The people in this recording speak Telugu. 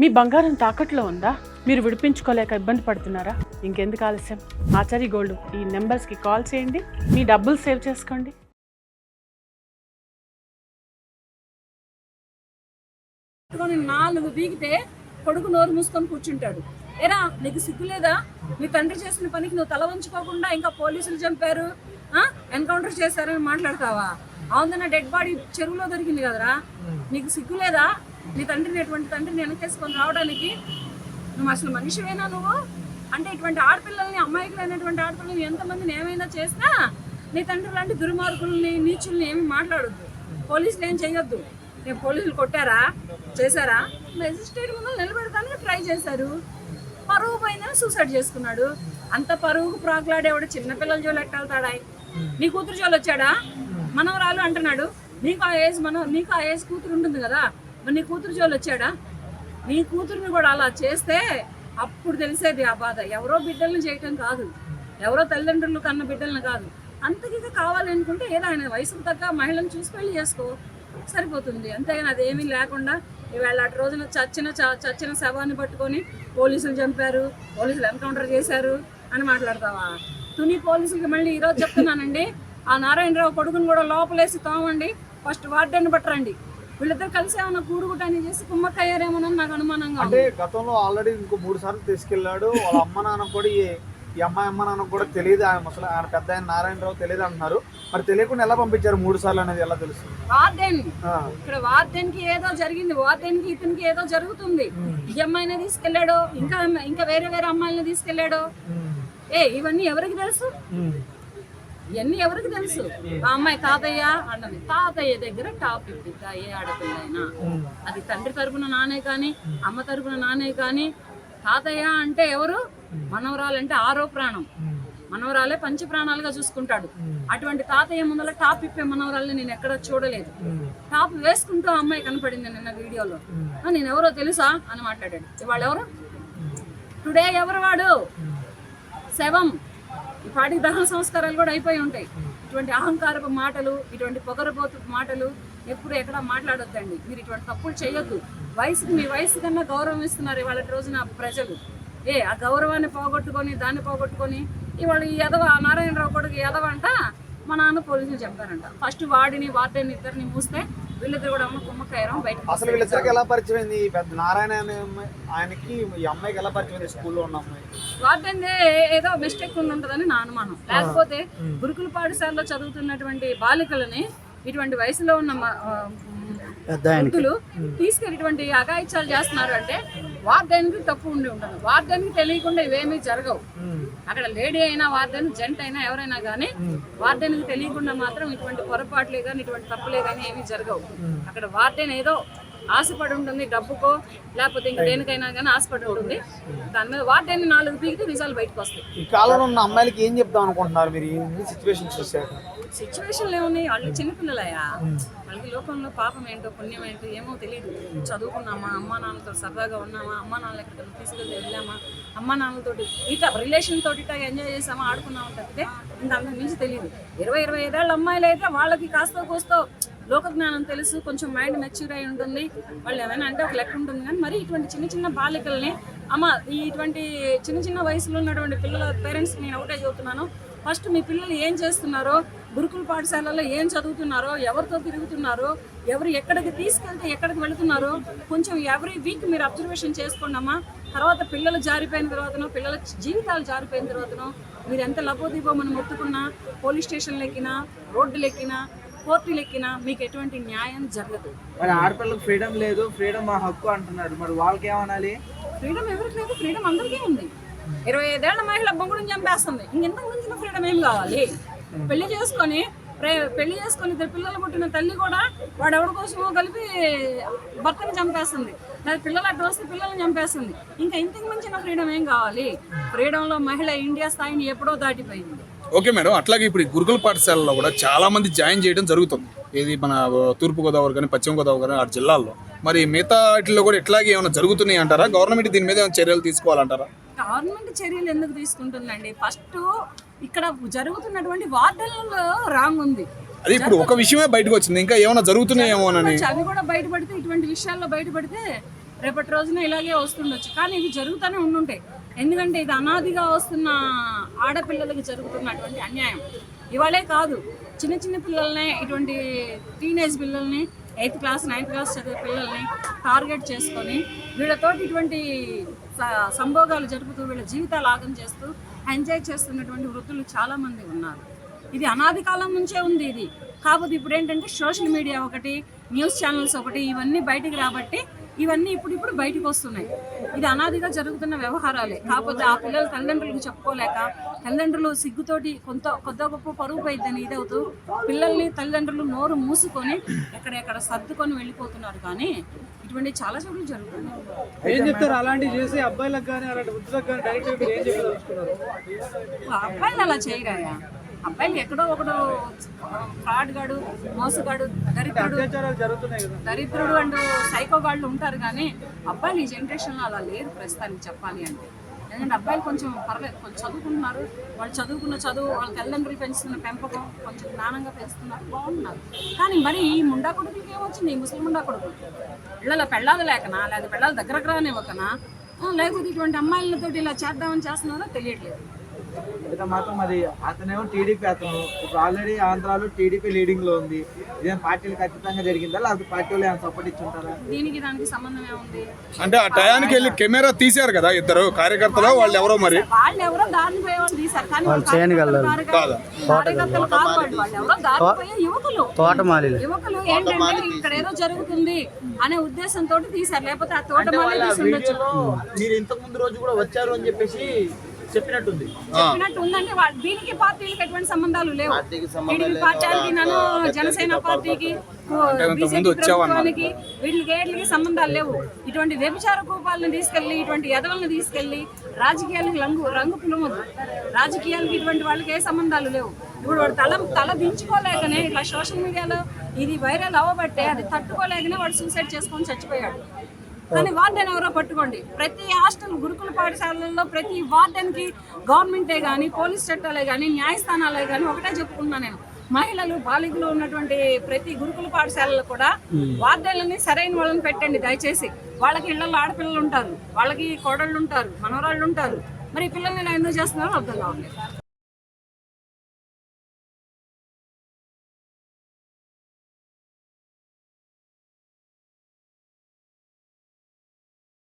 మీ బంగారం తాకట్లో ఉందా? మీరు విడిపించుకోలేక ఇబ్బంది పడుతున్నారా? ఇంకెందుకు ఆలస్యం, ఆచారి గోల్డ్ ఈ నెంబర్స్కి కాల్ చేయండి, మీ డబ్బులు సేవ్ చేసుకోండి. నాలుగు బీగితే కొడుకు నోరు మూసుకొని కూర్చుంటాడు. ఏరా నీకు సిగ్గు లేదా? నీ తండ్రి చేసిన పనికి నువ్వు తల వంచుకోకుండా ఇంకా పోలీసులు చంపారు, ఎన్కౌంటర్ చేశారని మాట్లాడతావా? అవునన్న డెడ్ బాడీ చెరువులో దొరికింది కదరా, నీకు సిగ్గు లేదా? నీ తండ్రిని ఎటువంటి తండ్రిని వెనకేసుకొని రావడానికి నువ్వు అసలు మనిషివేనా నువ్వు? అంటే ఇటువంటి ఆడపిల్లల్ని, అమ్మాయికులైనటువంటి ఆడపిల్లల్ని ఎంతమందిని ఏమైనా చేసినా నీ తండ్రి లాంటి దుర్మార్గుల్ని, నీచుల్ని ఏమి మాట్లాడొద్దు. పోలీసులు ఏం చేయొద్దు. నేను పోలీసులు కొట్టారా, చేశారా? మెజిస్ట్రేట్ ముందు నిలబెడతానికి ట్రై చేశారు. పరువు పోయిందని సూసైడ్ చేసుకున్నాడు. అంత పరువుకు ప్రాకులాడేవాడు చిన్నపిల్లల జోలు ఎట్టాళ్తాడా? నీ కూతురు జోలు వచ్చాడా? మనవరాలు అంటున్నాడు. నీకు ఆ ఏజ్ కూతురు ఉంటుంది కదా, మరి నీ కూతురు జోలు వచ్చాడా? నీ కూతురుని కూడా అలా చేస్తే అప్పుడు తెలిసేది ఆ బాధ. ఎవరో బిడ్డలను చేయటం కాదు, ఎవరో తల్లిదండ్రులు కన్న బిడ్డలను కాదు. అంతకిగా కావాలి అనుకుంటే ఏదో ఆయన వయసుకు తగ్గ మహిళను చూసి పెళ్లి చేసుకో, సరిపోతుంది. అంతేగాని అదేమీ లేకుండా ఇవాళ అటు రోజున చచ్చిన శవాన్ని పట్టుకొని పోలీసులు చంపారు, పోలీసులు ఎన్కౌంటర్ చేశారు అని మాట్లాడతావా? తుని పోలీసులకి మళ్ళీ ఈరోజు చెప్తున్నానండి, ఆ నారాయణరావు కొడుకుని కూడా లోపలేసి తోమండి, ఫస్ట్ వార్డెన్ పట్టరండి. వీళ్ళిద్దరు కలిసి ఏమన్నా కూడుగుటాన్ని చేసి కుమ్మక్కయ్యారేమోనని నాకు అనుమానంగా. అంటే గతంలో ఆల్రెడీ ఇంకో 3 సార్లు తీసుకెళ్లాడు. వాళ్ళ అమ్మ నాన్న కూడా ఈ అమ్మాయి అమ్మ నాన్న కూడా తెలియదు, అసలు ఆయన పెద్ద ఆయన నారాయణరావు తెలియదు అంటున్నారు. మరి తెలియకుండా ఎలా పంపించారు 3 సార్లు అనేది ఎలా తెలుస్తుంది? వార్డెన్ ఇక్కడ వార్డెన్ కి ఏదో జరిగింది, వార్డెన్ కి ఇతనికి ఏదో జరుగుతుంది. ఈ అమ్మాయిని తీసుకెళ్లాడు, ఇంకా వేరే అమ్మాయిని తీసుకెళ్లాడు. ఇవన్నీ ఎవరికి తెలుసు? ఇవన్నీ ఎవరికి తెలుసు? ఆ అమ్మాయి తాతయ్య అన్నది. తాతయ్య దగ్గర టాప్ ఇద్దా ఏ ఆడపిల్ల అయినా, అది తండ్రి తరపున నానే కానీ అమ్మ తరపున నానే కానీ. తాతయ్య అంటే ఎవరు? మనవరాలంటే ఆరో ప్రాణం, మనవరాలే పంచ ప్రాణాలుగా చూసుకుంటాడు. అటువంటి తాతయ్య ముందర టాప్ ఇప్పే మనవరాలని నేను ఎక్కడ చూడలేదు. టాప్ వేసుకుంటూ ఆ అమ్మాయి కనపడింది నిన్న వీడియోలో. నేను ఎవరో తెలుసా అని మాట్లాడాడు. ఇవాళ ఎవరు? టుడే ఎవరు వాడు? శవం. ఈ పాటికి దహన సంస్కారాలు కూడా అయిపోయి ఉంటాయి. ఇటువంటి అహంకారపు మాటలు, ఇటువంటి పొగరబోతు మాటలు ఎప్పుడు ఎక్కడ మాట్లాడొద్దండి. మీరు ఇటువంటి తప్పులు చేయొద్దు. మీ వయసు కన్నా గౌరవం ఇస్తున్నారు ఇవాళ రోజున ప్రజలు. ఆ గౌరవాన్ని పోగొట్టుకొని ఇవాళ ఈ ఎదవ నారాయణరావు కొడుకు ఎదవ అంట మా నాన్న పోలీసులు చెప్పారంట. ఫస్ట్ వార్డెన్ ఇద్దరిని మూస్తే వీళ్ళిద్దరు కూడా కుమ్మక్కయ్యారం బయట. అసలు వీళ్ళిద్దరికి ఎలా పరిచయం? పెద్ద నారాయణ ఆయనకి ఈ అమ్మాయికి ఎలా పరిచయం? స్కూల్లో ఉన్న అమ్మాయి వార్డెన్ ఏదో మిస్టేక్ ఉంటుందని నా అనుమానం. లేకపోతే గురుకుల పాఠశాలలో చదువుతున్నటువంటి బాలికలని ఇటువంటి వయసులో ఉన్న వృద్ధులు తీసుకెళ్ళిటువంటి అఘాయిత్యాలు చేస్తున్నారు అంటే వార్డెన్కి తప్పు ఉండి ఉండదు. వార్డెన్కి తెలియకుండా ఇవేమీ జరగవు. అక్కడ లేడీ అయినా వార్డెన్, జెంట్ అయినా ఎవరైనా కానీ వార్డెన్కి తెలియకుండా మాత్రం ఇటువంటి పొరపాట్లే కానీ ఇటువంటి తప్పులే కానీ ఏమీ జరగవు. అక్కడ వార్డెన్ ఏదో ఆశపడి ఉంటుంది, డబ్బుకో లేకపోతే ఇంకా దేనికైనా కానీ ఆశపడి ఉంటుంది. దాని మీద వార్డెన్ 4 పీకితే నిజాలు బయటకు వస్తాయి. ఈ కాలంలో ఉన్న అమ్మాయిలకి ఏం చెప్తాం అనుకుంటున్నారు మీరు ఈ సిచ్యువేషన్ చూసారు? సిచ్యువేషన్లు ఏమున్నాయి? వాళ్ళు చిన్నపిల్లలయ్యా, వాళ్ళకి లోకంలో పాపం ఏంటో పుణ్యం ఏంటో ఏమో తెలియదు. చదువుకున్నామా, అమ్మా నాన్నలతో సరదాగా ఉన్నామా, అమ్మా నాన్నలు ఎక్కడికి తీసుకెళ్ళి వెళ్ళామా, అమ్మా నాన్నలతోటి రిలేషన్ తోటి ఎంజాయ్ చేసామా, ఆడుకున్నామా తప్పితే ఇంకా అంతకు మించి తెలియదు. 20-25 ఏళ్ళ అమ్మాయిలు అయితే వాళ్ళకి కాస్త కోస్తో లోక జ్ఞానం తెలుసు, కొంచెం మైండ్ మెచ్యూర్ అయి ఉంటుంది. వాళ్ళు ఏమైనా అంటే ఒక లెక్క ఉంటుంది. కానీ మరి ఇటువంటి చిన్న బాలికల్ని ఇటువంటి చిన్న వయసులో ఉన్నటువంటి పిల్లల పేరెంట్స్ నేను ఒకటే చెబుతున్నాను, ఫస్ట్ మీ పిల్లలు ఏం చేస్తున్నారో, గురుకుల పాఠశాలలో ఏం చదువుతున్నారో, ఎవరితో తిరుగుతున్నారో, ఎవరు ఎక్కడికి తీసుకెళ్తే ఎక్కడికి వెళుతున్నారో కొంచెం ఎవ్రీ వీక్ మీరు అబ్జర్వేషన్ చేసుకోండమ్మా. తర్వాత పిల్లలు జారిపోయిన తర్వాతనో, పిల్లల జీవితాలు జారిపోయిన తర్వాతనో మీరు ఎంత లబోదీపమని మొత్తుకున్నా, పోలీస్ స్టేషన్లు ఎక్కినా, రోడ్డులు ఎక్కినా, కోర్టులు ఎక్కినా మీకు ఎటువంటి న్యాయం జరగదు. మరి ఆడపిల్లలకు ఫ్రీడమ్ లేదు, ఫ్రీడమ్ మా హక్కు అంటున్నారు. మరి వాళ్ళకి ఏమనాలి? ఫ్రీడమ్ ఎవరికి లేదు? ఫ్రీడమ్ అందరికీ ఉంది. 25 ఏళ్ల మహిళ బొంగుడిని చంపేస్తుంది. ఇంకెంతకు మించిన ఫ్రీడమ్ ఏం కావాలి? పెళ్లి చేసుకొని ఇద్దరు పిల్లలు పుట్టిన తల్లి కూడా వాడు ఎవరి కోసమో కలిపి భర్తను చంపేస్తుంది. పిల్లలు అడ్డు వస్తే పిల్లల్ని చంపేస్తుంది. ఇంకా ఇంతకు మించిన ఫ్రీడమ్ ఏం కావాలి? ఫ్రీడంలో మహిళ ఇండియా స్థాయిని ఎప్పుడో దాటిపోయింది. ఓకే మేడం, అట్లాగే ఇప్పుడు గురుకుల పాఠశాలలో కూడా చాలా మంది జాయిన్ చేయడం జరుగుతుంది. ఇది మన తూర్పుగోదావరి కానీ పశ్చిమ గోదావరి కానీ ఆ జిల్లాల్లో. మరి మిగతా వాటిల్లో కూడా ఇట్లాగే ఏమైనా జరుగుతున్నాయి అంటారా? గవర్నమెంట్ దీని మీద ఏమైనా చర్యలు తీసుకోవాలంటారా? గవర్నమెంట్ చర్యలు ఎందుకు తీసుకుంటుందండి? ఫస్ట్ ఇక్కడ జరుగుతున్నటువంటి వార్డెన్లలో రాంగ్ ఉంది. అది ఇప్పుడు ఒక విషయమే బయటకు వచ్చింది, ఇంకా ఏమైనా జరుగుతున్నాయేమోనని. అవి కూడా బయటపడితే, ఇటువంటి విషయాల్లో బయటపడితే రేపటి రోజున ఇలాగే వస్తుండొచ్చు. కానీ ఇవి జరుగుతూనే ఉండుంటాయి. ఎందుకంటే ఇది అనాదిగా వస్తున్న ఆడపిల్లలకి జరుగుతున్నటువంటి అన్యాయం. ఇవాళే కాదు, చిన్న చిన్న పిల్లల్ని, ఇటువంటి టీనేజ్ పిల్లల్ని, 8th క్లాస్ 9th క్లాస్ చదివే పిల్లల్ని టార్గెట్ చేసుకొని వీళ్ళతోటి ఇటువంటి సంభోగాలు జరుపుతూ వీళ్ళ జీవితాలు ఆగం చేస్తూ ఎంజాయ్ చేస్తున్నటువంటి వృద్ధులు చాలామంది ఉన్నారు. ఇది అనాది కాలం నుంచే ఉంది ఇది. కాకపోతే ఇప్పుడు ఏంటంటే సోషల్ మీడియా ఒకటి, న్యూస్ ఛానల్స్ ఒకటి, ఇవన్నీ బయటికి రాబట్టి ఇవన్నీ ఇప్పుడు బయటకు వస్తున్నాయి. ఇది అనాదిగా జరుగుతున్న వ్యవహారాలే. కాకపోతే ఆ పిల్లలు తల్లిదండ్రులకు చెప్పుకోలేక, తల్లిదండ్రులు సిగ్గుతోటి కొద్ది గొప్ప పరుగు పోయిద్దని ఇదవుతూ పిల్లల్ని తల్లిదండ్రులు నోరు మూసుకొని ఎక్కడెక్కడ సర్దుకొని వెళ్ళిపోతున్నారు. కానీ ఇటువంటి చాలా చోట్ల జరుగుతున్నాయి. ఏం చెప్తారు అలాంటివి చేసి అబ్బాయిలకు కానీ అలాంటి వృద్ధులకు కానీ డైరెక్ట్ ఏం చెప్పదలుచుకున్నారు? అబ్బాయిలు అలా చేయరాయా? అబ్బాయిలు ఎక్కడో ఒకడు ఫ్రాడ్ గాడు, మోసగాడు, దరిద్రుడు అండ్ సైకో గాళ్ళు ఉంటారు. కానీ అబ్బాయిలు ఈ జనరేషన్లో అలా లేరు ప్రస్తుతానికి చెప్పాలి అంటే. ఎందుకంటే అబ్బాయిలు కొంచెం పర్లేదు, కొంచెం చదువుకుంటున్నారు. వాళ్ళు చదువుకున్న చదువు, వాళ్ళ తల్లిదండ్రులు పెంచుతున్న పెంపకం కొంచెం జ్ఞానంగా పెంచుతున్నారు, బాగున్నారు. కానీ మరి ఈ ముండా కొడుకులకి ఏమొచ్చింది? ఈ ముస్లిం ముండా కొడుకు ఇళ్ళలో పెళ్ళాలు లేకనా, లేదా పెళ్ళాలు దగ్గరకు రానివ్వకనా, లేకపోతే ఇటువంటి అమ్మాయిలతో ఇలా చేద్దామని చేస్తున్నారో తెలియట్లేదు. అయితే మాత్రం మరి అతనేమో టీడీపీ, అతను ఇప్పుడు ఆల్రెడీ ఆంధ్రాలో టీడీపీ లీడింగ్ లో ఉంది. ఇదే పార్టీలు ఖచ్చితంగా జరిగిందా, లేకపోతే పార్టీ వాళ్ళు ఏమైనా సపోర్ట్ ఇచ్చుంటారా? దీనికి దానికి సంబంధం ఏముంది? అంటే ఆ టయానికి వెళ్ళి కెమెరా తీశారు కదా ఇద్దరు కార్యకర్తలు, వాళ్ళు ఎవరో మరి వాళ్ళు ఎవరో దారిని పోయే వాళ్ళు తీశారు. కానీ కార్యకర్తలు కాదు, వాళ్ళు ఎవరో దారిని పోయే యువకులు ఏంటంటే ఇక్కడ ఏదో జరుగుతుంది అనే ఉద్దేశంతో తీశారు. లేకపోతే ఆ తోటమాలి తీసి ఉండొచ్చు. మీరు ఇంతకు ముందు రోజు కూడా వచ్చారు అని చెప్పేసి చెప్పినట్టు ఉందంటే దీనికి పార్టీలకు ఎటువంటి సంబంధాలు లేవు. టీడీపీ పార్టీకి, నన్ను జనసేన పార్టీకి, బీజేపీ ప్రభుత్వానికి వీటికి సంబంధాలు లేవు. ఇటువంటి వ్యభిచార కూపాలను తీసుకెళ్లి, ఇటువంటి ఎదవలను తీసుకెళ్లి రాజకీయాలకు రంగు పులమొద్దు. రాజకీయాలకు ఇటువంటి వాళ్ళకి ఏ సంబంధాలు లేవు. ఇప్పుడు వాడు తల దించుకోలేకనే ఇట్లా సోషల్ మీడియాలో ఇది వైరల్ అవ్వబట్టే అది తట్టుకోలేకనే వాడు సూసైడ్ చేసుకొని చచ్చిపోయాడు. కానీ వార్డెన్ ఎవరో పట్టుకోండి. ప్రతి హాస్టల్, గురుకుల పాఠశాలల్లో ప్రతి వార్డెన్కి గవర్నమెంటే కానీ, పోలీస్ చట్టాలే కానీ, న్యాయస్థానాలే కానీ ఒకటే చెప్పుకున్నా నేను, మహిళలు, బాలికలు ఉన్నటువంటి ప్రతి గురుకుల పాఠశాలలో కూడా వార్డెన్లని సరైన వాళ్ళని పెట్టండి దయచేసి. వాళ్ళకి ఇళ్లలో ఆడపిల్లలు ఉంటారు, వాళ్ళకి కోడళ్ళు ఉంటారు, మనవరాళ్ళు ఉంటారు. మరి ఈ పిల్లల్ని ఎందుకు చేస్తున్నారో అర్థం కావట్లేదు.